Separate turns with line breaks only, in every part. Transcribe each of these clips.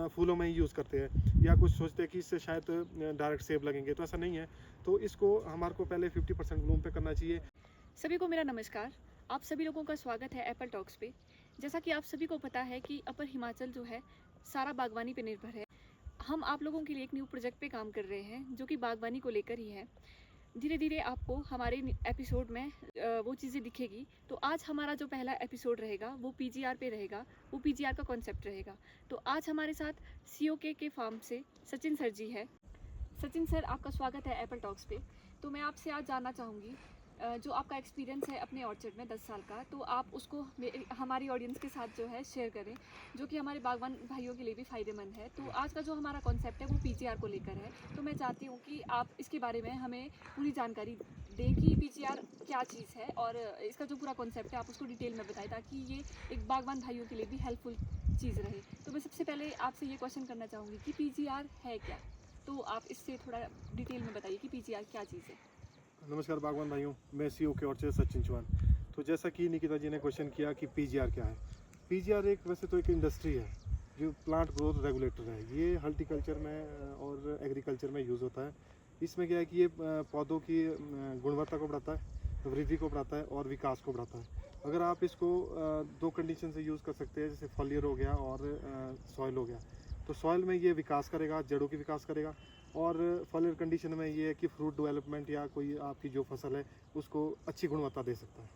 फूलों में ही यूज़ करते हैं, या कुछ सोचते हैं कि इससे शायद डायरेक्ट सेब लगेंगे, तो ऐसा नहीं है। तो इसको हमारे को पहले 50% ब्लूम पे करना चाहिए।
सभी को मेरा नमस्कार। आप सभी लोगों का स्वागत है एप्पल टॉक्स पे। जैसा कि आप सभी को पता है कि अपर हिमाचल जो है सारा बागवानी पे निर्भर है। हम आप लोगों के लिए एक न्यू प्रोजेक्ट पे काम कर रहे हैं जो कि बागवानी को लेकर ही है। धीरे धीरे आपको हमारे एपिसोड में वो चीज़ें दिखेगी। तो आज हमारा जो पहला एपिसोड रहेगा वो पीजीआर पे रहेगा। वो पीजीआर का कॉन्सेप्ट रहेगा। तो आज हमारे साथ सीओके के फार्म से सचिन सर जी है। सचिन सर, आपका स्वागत है एप्पल टॉक्स पे। तो मैं आपसे आज जानना चाहूँगी जो आपका एक्सपीरियंस है अपने ऑर्चर्ड में 10 साल का, तो आप उसको हमारी ऑडियंस के साथ जो है शेयर करें, जो कि हमारे बागवान भाइयों के लिए भी फ़ायदेमंद है। तो आज का जो हमारा कॉन्सेप्ट है वो पीजीआर को लेकर है। तो मैं चाहती हूँ कि आप इसके बारे में हमें पूरी जानकारी दें कि पीजीआर क्या चीज़ है और इसका जो पूरा कॉन्सेप्ट है आप उसको डिटेल में बताएं, ताकि ये एक बागवान भाइयों के लिए भी हेल्पफुल चीज़ रहे। तो मैं सबसे पहले आपसे ये क्वेश्चन करना चाहूँगी कि पीजीआर है क्या? तो आप इससे थोड़ा डिटेल में बताइए कि पीजीआर क्या चीज़ है।
नमस्कार बागवान भाइयों, मैं सीओ के और से सचिन चौहान। तो जैसा कि निकिता जी ने क्वेश्चन किया कि पीजीआर क्या है। पीजीआर एक वैसे तो एक इंडस्ट्री है जो प्लांट ग्रोथ रेगुलेटर है। ये हॉर्टिकल्चर में और एग्रीकल्चर में यूज़ होता है। इसमें क्या है कि ये पौधों की गुणवत्ता को बढ़ाता है, वृद्धि को बढ़ाता है और विकास को बढ़ाता है। अगर आप इसको दो कंडीशन से यूज़ कर सकते हैं, जैसे फॉलियर हो गया और सॉइल हो गया। तो सॉइल में ये विकास करेगा, जड़ों की विकास करेगा, और फॉलियर कंडीशन में ये है कि फ्रूट डेवलपमेंट या कोई आपकी जो फसल है उसको अच्छी गुणवत्ता दे सकता है।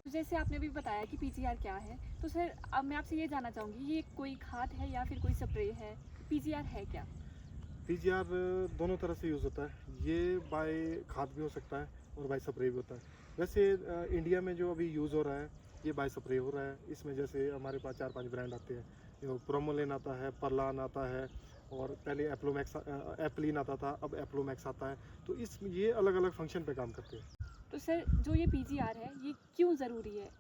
तो जैसे आपने भी बताया कि पीजीआर क्या है, तो सर अब मैं आपसे ये जानना चाहूँगी, ये कोई खाद है या फिर कोई स्प्रे है? पीजीआर है क्या?
पीजीआर दोनों तरह से यूज़ होता है। ये बाय खाद भी हो सकता है और बाय स्प्रे भी होता है। वैसे इंडिया में जो अभी यूज़ हो रहा है ये बाय स्प्रे हो रहा है। इसमें जैसे हमारे पास 4-5 ब्रांड आते हैं, जो प्रोमोलेन आता है, परलान आता है, और पहले एप्लोमैक्स एप्लिन आता था, अब एप्लोमैक्स आता है। तो इस ये अलग अलग फंक्शन पे काम करते हैं।
तो सर जो ये पीजीआर है ये क्यों ज़रूरी है?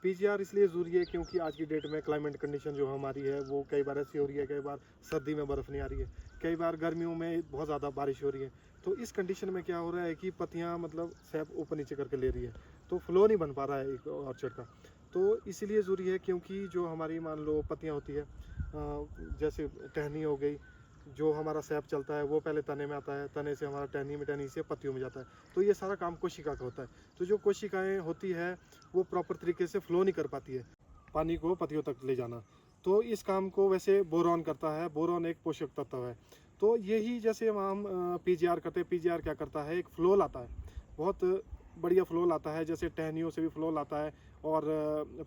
पीजीआर इसलिए ज़रूरी है क्योंकि आज की डेट में क्लाइमेट कंडीशन जो हमारी है वो कई बार ऐसी हो रही है, कई बार सर्दी में बर्फ़ नहीं आ रही है, कई बार गर्मियों में बहुत ज़्यादा बारिश हो रही है। तो इस कंडीशन में क्या हो रहा है कि पत्तियां मतलब सैप ऊपर नीचे करके ले रही है, तो फ्लो नहीं बन पा रहा है एक ऑर्चर्ड का। तो इसीलिए ज़रूरी है क्योंकि जो हमारी मान लो पत्तियाँ होती है, जैसे टहनी हो गई, जो हमारा सैप चलता है वो पहले तने में आता है, तने से हमारा टहनी में, टहनी से पत्तियों में जाता है। तो ये सारा काम कोशिका का होता है। तो जो कोशिकाएं होती है वो प्रॉपर तरीके से फ्लो नहीं कर पाती है पानी को पत्तियों तक ले जाना। तो इस काम को वैसे बोरॉन करता है। बोरॉन एक पोषक तत्व है। तो यही जैसे हम पीजीआर करते हैं, पीजीआर क्या करता है, एक फ्लो लाता है, बहुत बढ़िया फ्लो लाता है। जैसे टहनियों से भी फ्लो लाता है और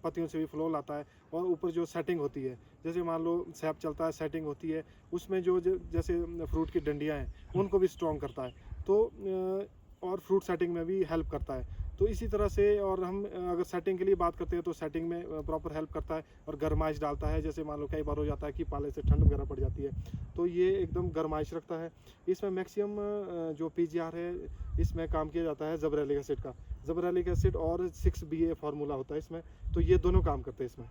पत्तियों से भी फ्लो लाता है। और ऊपर जो सेटिंग होती है, जैसे मान लो सैप चलता है, सेटिंग होती है, उसमें जो जैसे फ्रूट की डंडियाँ हैं उनको भी स्ट्रॉन्ग करता है। तो और फ्रूट सेटिंग में भी हेल्प करता है। तो इसी तरह से, और हम अगर सेटिंग के लिए बात करते हैं तो सेटिंग में प्रॉपर हेल्प करता है और गर्माइश डालता है। जैसे मान लो कई बार हो जाता है कि पाले से ठंड वगैरह पड़ जाती है, तो ये एकदम गर्माइश रखता है। इसमें मैक्सिमम जो पीजीआर है इसमें काम किया जाता है ज़बरेलिक एसिड का। ज़बरेलिक एसिड और 6BA फार्मूला होता है इसमें। तो ये दोनों काम करते हैं इसमें।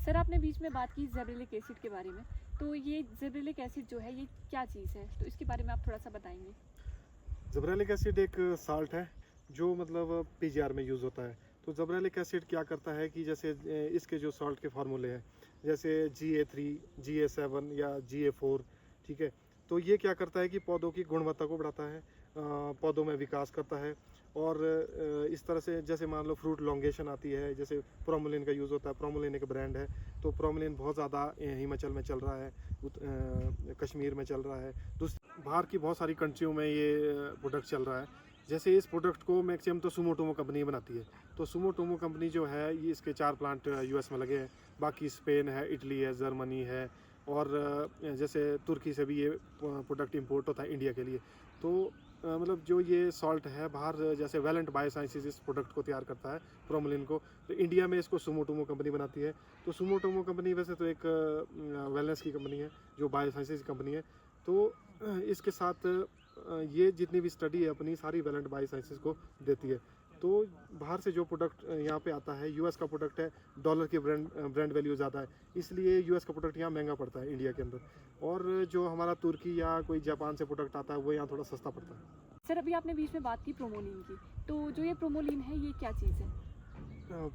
सर आपने बीच में बात की ज़ेब्रेलिक एसिड के बारे में, तो ये ज़ेब्रेलिक एसिड जो है ये क्या चीज़ है? तो इसके बारे में आप थोड़ा सा बताएंगे।
ज़बरेलिक एसिड एक साल्ट है जो मतलब पीजीआर में यूज़ होता है। तो ज़बरेलिक एसिड क्या करता है कि जैसे इसके जो सॉल्ट के फार्मूले हैं, जैसे GA3, GA7 या GA4, ठीक है। तो ये क्या करता है कि पौधों की गुणवत्ता को बढ़ाता है, पौधों में विकास करता है। और इस तरह से जैसे मान लो फ्रूट लॉन्गेशन आती है, जैसे प्रोमोलिन का यूज़ होता है। प्रोमोलिन एक ब्रांड है। तो प्रोमोलिन बहुत ज़्यादा हिमाचल में चल रहा है, कश्मीर में चल रहा है, बाहर की बहुत सारी कंट्रियों में ये प्रोडक्ट चल रहा है। जैसे इस प्रोडक्ट को मैक्सिमम तो सुमोटोमो कंपनी बनाती है। तो सुमोटोमो कंपनी जो है ये इसके 4 प्लांट यूएस में लगे हैं। बाकी स्पेन है, इटली है, जर्मनी है, और जैसे तुर्की से भी ये प्रोडक्ट इंपोर्ट होता है इंडिया के लिए। तो मतलब जो ये सॉल्ट है बाहर, जैसे वैलेंट बायोसाइंसेस इस प्रोडक्ट को तैयार करता है, प्रोमोलिन को। तो इंडिया में इसको सुमोटोमो कंपनी बनाती है। तो सुमोटोमो कंपनी वैसे तो एक वेलनेस की कंपनी है, जो बायोसाइंसेस की कंपनी है। तो इसके साथ ये जितनी भी स्टडी है अपनी सारी वैलेंट बायोसाइंसेस को देती है। तो बाहर से जो प्रोडक्ट यहाँ पे आता है, यूएस का प्रोडक्ट है, डॉलर की ब्रांड वैल्यू ज़्यादा है, इसलिए यूएस का प्रोडक्ट यहाँ महंगा पड़ता है इंडिया के अंदर। और जो हमारा तुर्की या कोई जापान से प्रोडक्ट आता है वो यहाँ थोड़ा सस्ता पड़ता है।
सर अभी आपने बीच में बात की प्रोमोलिन की, तो जो ये प्रोमोलिन है ये क्या चीज़ है?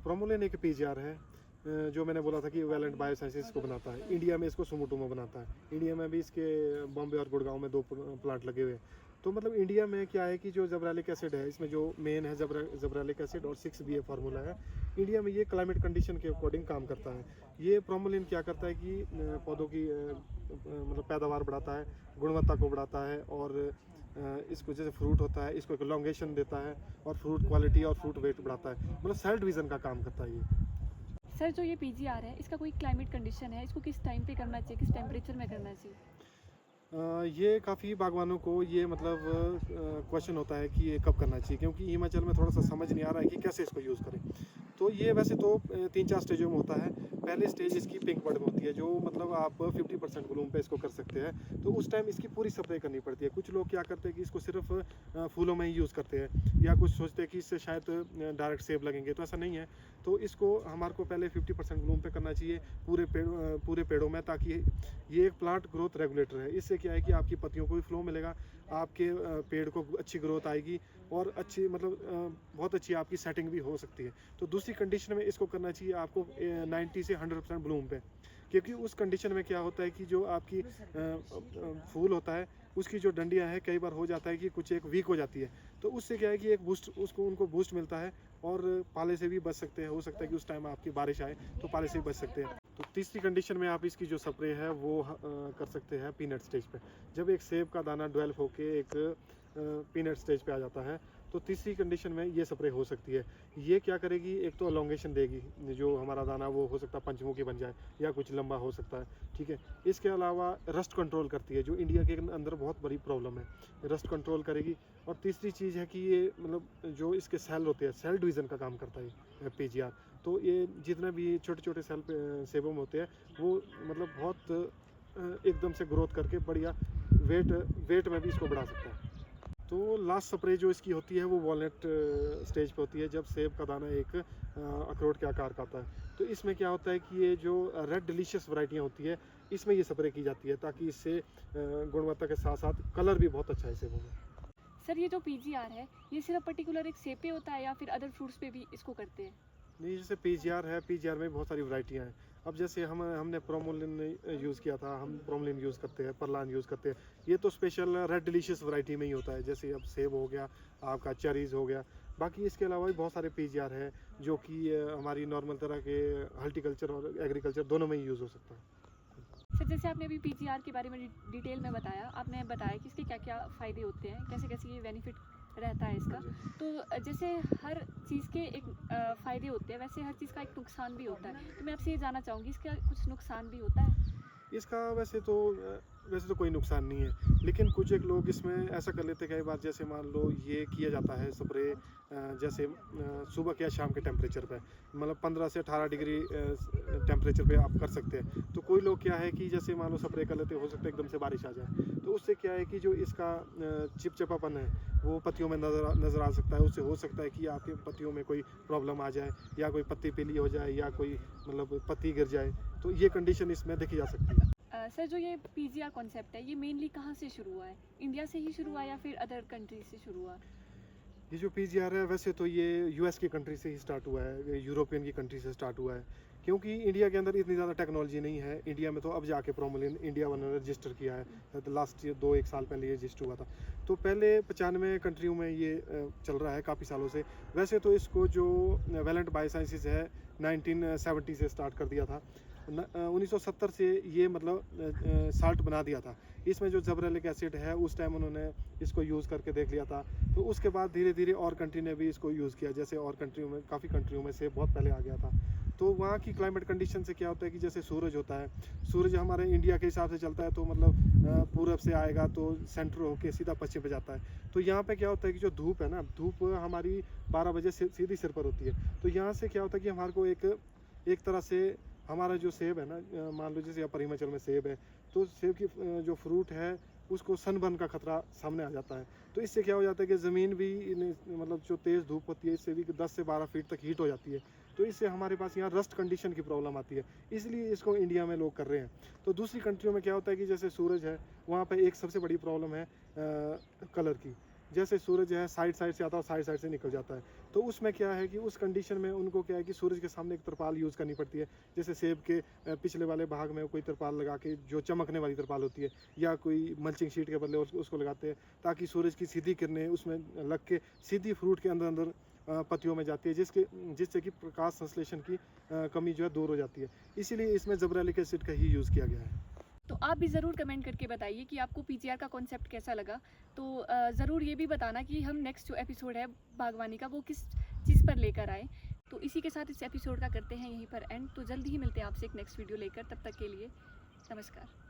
प्रोमोलिन एक पीजीआर है। जो मैंने बोला था कि वैलेंट बायोसाइंसेस इसको बनाता है, इंडिया में इसको सुमोटोमो बनाता है। इंडिया में भी इसके बॉम्बे और गुड़गांव में 2 प्लांट लगे हुए हैं। तो मतलब इंडिया में क्या है कि जो ज़ेब्रालिक एसिड है, इसमें जो मेन है ज़ेब्रालिक एसिड और 6-BA फार्मूला है, इंडिया में ये क्लाइमेट कंडीशन के अकॉर्डिंग काम करता है। ये प्रोमोलिन क्या करता है कि पौधों की मतलब पैदावार बढ़ाता है, गुणवत्ता को बढ़ाता है, और इसको जैसे फ्रूट होता है इसको एक लॉन्गेशन देता है, और फ्रूट क्वालिटी और फ्रूट वेट बढ़ाता है, मतलब सेल डिवीज़न का काम करता है ये।
सर जो ये पीजीआर है इसका कोई क्लाइमेट कंडीशन है, इसको किस टाइम पे करना चाहिए, किस टेम्परेचर में करना चाहिए?
ये काफ़ी बागवानों को ये मतलब क्वेश्चन होता है कि ये कब करना चाहिए, क्योंकि हिमाचल में थोड़ा सा समझ नहीं आ रहा है कि कैसे इसको यूज़ करें। तो ये वैसे तो 3-4 स्टेजों में होता है। पहले स्टेज इसकी पिंक बड में होती है, जो मतलब आप 50% ब्लूम पे इसको कर सकते हैं। तो उस टाइम इसकी पूरी स्प्रे करनी पड़ती है। कुछ लोग क्या करते हैं कि इसको सिर्फ फूलों में ही यूज़ करते हैं, या कुछ सोचते हैं कि इससे शायद डायरेक्ट सेब लगेंगे, तो ऐसा नहीं है। तो इसको हमारे को पहले 50% ब्लूम पे करना चाहिए पूरे पेड़ों में, ताकि ये एक प्लांट ग्रोथ रेगुलेटर है। इससे क्या है कि आपकी पत्तियों को भी फ्लो मिलेगा, आपके पेड़ को अच्छी ग्रोथ आएगी, और अच्छी मतलब बहुत अच्छी आपकी सेटिंग भी हो सकती है। तो दूसरी कंडीशन में इसको करना चाहिए आपको 90 से 100% ब्लूम पे, क्योंकि उस कंडीशन में क्या होता है कि जो आपकी फूल होता है उसकी जो डंडियां हैं, कई बार हो जाता है कि कुछ एक वीक हो जाती है। तो उससे क्या है कि एक बूस्ट उनको बूस्ट मिलता है, और पाले से भी बच सकते हैं। हो सकता है कि उस टाइम आपकी बारिश आए तो पाले से भी बच सकते हैं। तो तीसरी कंडीशन में आप इसकी जो स्प्रे है वो कर सकते हैं पीनट स्टेज पे। जब एक सेब का दाना डेवलप होके एक पीनट स्टेज पे आ जाता है, तो तीसरी कंडीशन में ये स्प्रे हो सकती है। ये क्या करेगी, एक तो एलोंगेशन देगी, जो हमारा दाना वो हो सकता है पंचमुखी बन जाए, या कुछ लंबा हो सकता है, ठीक है। इसके अलावा रस्ट कंट्रोल करती है, जो इंडिया के अंदर बहुत बड़ी प्रॉब्लम है, रस्ट कंट्रोल करेगी। और तीसरी चीज़ है कि ये मतलब जो इसके सेल होते हैं, सेल डिवीज़न का काम करता है पीजीआर। तो ये जितने भी छोटे छोटे सेल सेबों में होते हैं, वो मतलब बहुत एकदम से ग्रोथ करके बढ़िया वेट में भी इसको बढ़ा सकता है। तो लास्ट स्प्रे जो इसकी होती है वो वॉलनट स्टेज पे होती है, जब सेब का दाना एक अखरोट के आकार का होता है। तो इसमें क्या होता है कि ये जो रेड डिलीशियस वैरायटियाँ होती है, इसमें ये स्प्रे की जाती है, ताकि इससे गुणवत्ता के साथ साथ कलर भी बहुत अच्छा है सेबों में।
सर ये जो पीजीआर है ये सिर्फ पर्टिकुलर एक सेब पे होता है या फिर अदर फ्रूट्स पे भी इसको करते हैं?
नहीं, जैसे पीजीआर है, पीजीआर में बहुत सारी वैरायटियाँ हैं। अब जैसे हमने प्रोमोलिन यूज़ किया था, हम प्रोमोलिन यूज़ करते हैं, परलान यूज़ करते हैं। ये तो स्पेशल रेड डिलीशियस वैरायटी में ही होता है, जैसे अब सेब हो गया, आपका चेरीज़ हो गया। बाकी इसके अलावा भी बहुत सारे पीजीआर है, जो कि हमारी नॉर्मल तरह के हॉर्टिकल्चर और एग्रीकल्चर दोनों में ही यूज़ हो सकता है।
सर जैसे आपने अभी पीजीआर के बारे में डिटेल में बताया, आपने बताया कि इसके क्या क्या फ़ायदे होते हैं, कैसे कैसे ये बेनिफिट रहता है इसका। तो जैसे हर चीज़ के एक फ़ायदे होते हैं, वैसे हर चीज़ का एक नुकसान भी होता है। तो मैं आपसे ये जानना चाहूँगी इसका कुछ नुकसान भी होता है?
इसका वैसे तो कोई नुकसान नहीं है, लेकिन कुछ एक लोग इसमें ऐसा कर लेते हैं कई बार। जैसे मान लो ये किया जाता है स्प्रे जैसे सुबह के या शाम के टेम्परेचर पे, मतलब 15 से 18 डिग्री टेम्परेचर पे आप कर सकते हैं। तो कोई लोग क्या है कि जैसे मान लो स्प्रे कर लेते हैं, हो सकता है एकदम से बारिश आ जाए, तो उससे क्या है कि जो इसका चिपचिपापन है वो पत्तियों में नज़र आ सकता है। उससे हो सकता है कि आपकी पत्तियों में कोई प्रॉब्लम आ जाए, या कोई पत्ती पीली हो जाए, या कोई मतलब पत्ती गिर जाए। तो ये कंडीशन इसमें देखी जा सकती है।
सर जो ये पीजीआर कॉन्सेप्ट है ये मेनली कहाँ से शुरू हुआ है? इंडिया से ही शुरू हुआ या फिर अदर कंट्री से शुरू हुआ?
ये जो पीजीआर है वैसे तो ये यूएस की कंट्री से ही स्टार्ट हुआ है, यूरोपियन की कंट्री से स्टार्ट हुआ है, क्योंकि इंडिया के अंदर इतनी ज़्यादा टेक्नोलॉजी नहीं है। इंडिया में तो अब जाके प्रोमोलिन इंडिया वन ने रजिस्टर किया है, तो लास्ट ईयर 2-1 साल पहले ये रजिस्टर हुआ था। तो पहले 95 कंट्रियों में ये चल रहा है काफ़ी सालों से। वैसे तो इसको जो वैलेंट बायोसाइंसेस है 1970 से स्टार्ट कर दिया था। 1970 से ये मतलब साल्ट बना दिया था। इसमें जो ज़ेब्रेलिक एसिड है उस टाइम उन्होंने इसको यूज़ करके देख लिया था। तो उसके बाद धीरे धीरे और कंट्री ने भी इसको यूज़ किया, जैसे और कंट्रियों में, काफ़ी कंट्रियों में से बहुत पहले आ गया था। तो वहाँ की क्लाइमेट कंडीशन से क्या होता है कि जैसे सूरज होता है, सूरज हमारे इंडिया के हिसाब से चलता है, तो मतलब पूरब से आएगा तो सेंटर होके सीधा पश्चिम पे जाता है। तो यहाँ पे क्या होता है कि जो धूप है ना, धूप हमारी 12 बजे सीधी सिर पर होती है। तो यहाँ से क्या होता है कि हमारे को एक तरह से हमारा जो सेब है ना, मान लो जैसे यहाँ हिमाचल में सेब है, तो सेब की जो फ्रूट है उसको सनबर्न का खतरा सामने आ जाता है। तो इससे क्या हो जाता है कि ज़मीन भी मतलब जो तेज़ धूप होती है इससे भी 10 से 12 फीट तक हीट हो जाती है। तो इससे हमारे पास यहाँ रस्ट कंडीशन की प्रॉब्लम आती है, इसलिए इसको इंडिया में लोग कर रहे हैं। तो दूसरी कंट्रियों में क्या होता है कि जैसे सूरज है, वहाँ पे एक सबसे बड़ी प्रॉब्लम है कलर की। जैसे सूरज है साइड से आता है और साइड से निकल जाता है, तो उसमें क्या है कि उस कंडीशन में उनको क्या है कि सूरज के सामने एक तरपाल यूज़ करनी पड़ती है। जैसे सेब के पिछले वाले भाग में कोई तरपाल लगा के, जो चमकने वाली तरपाल होती है, या कोई मल्चिंग शीट के बदले उसको लगाते हैं, ताकि सूरज की सीधी किरणें उसमें लग के सीधी फ्रूट के अंदर पत्तियों में जाती है, जिससे कि प्रकाश संश्लेषण की कमी जो है दूर हो जाती है। इसीलिए इसमें ज़ेबरेलिक एसिड का ही यूज़ किया गया है।
तो आप भी ज़रूर कमेंट करके बताइए कि आपको पीजीआर का कॉन्सेप्ट कैसा लगा। तो ज़रूर ये भी बताना कि हम नेक्स्ट जो एपिसोड है बागवानी का वो किस चीज़ पर लेकर आए। तो इसी के साथ इस एपिसोड का करते हैं यहीं पर एंड। तो जल्दी ही मिलते हैं आपसे एक नेक्स्ट वीडियो लेकर, तब तक के लिए नमस्कार।